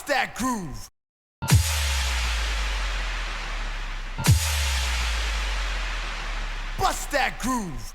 Bust that groove. Bust that groove.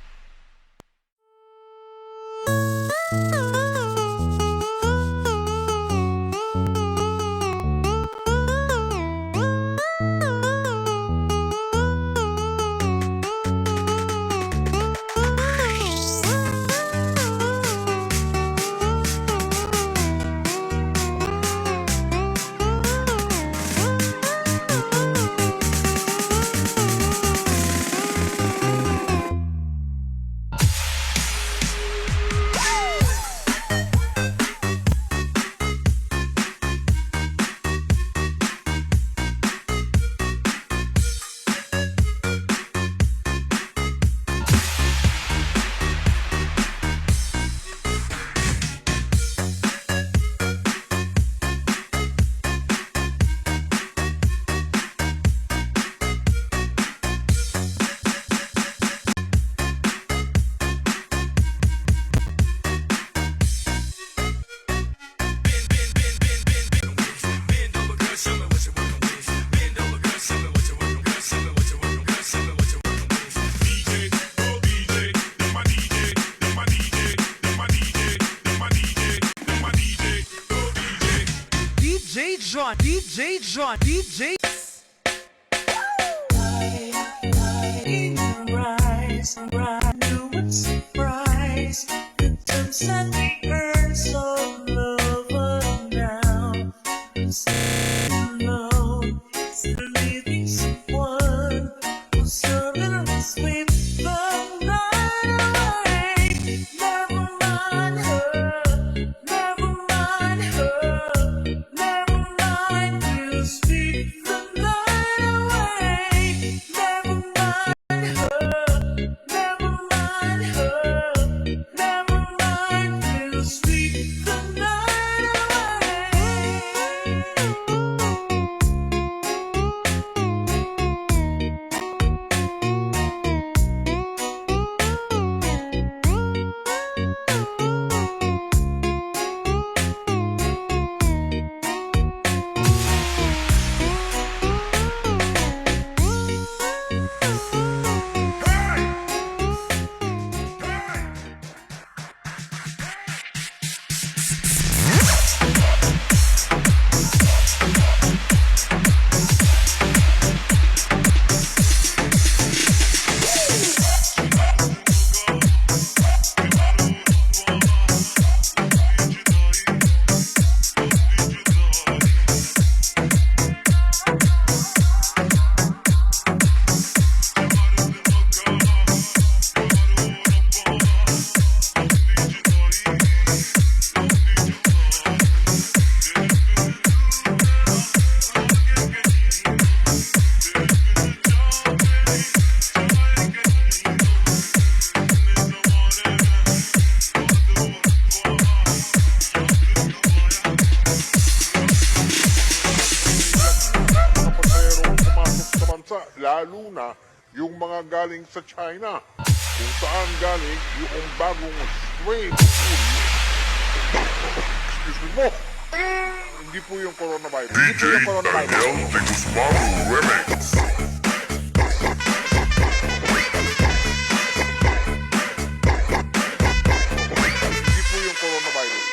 DJ John, DJ. Rise, new and surprise. The time set the earth so low now. Alone, still leaving someone who's serving a sweep the night away. Never mind her, never mind her, never mind. We'll sweep the night away. Never mind her, never mind her, never mind. We'll sweep the night away. Lalo na yung mga galing sa China, kung saan galing yung bagong strain. Excuse me mo. Hindi po yung coronavirus. Hindi po yung coronavirus. Hindi po yung coronavirus.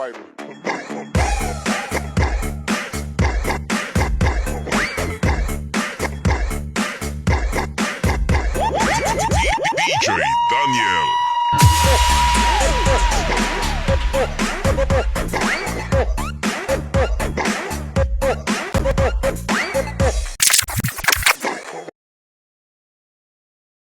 live. DJ Daniel.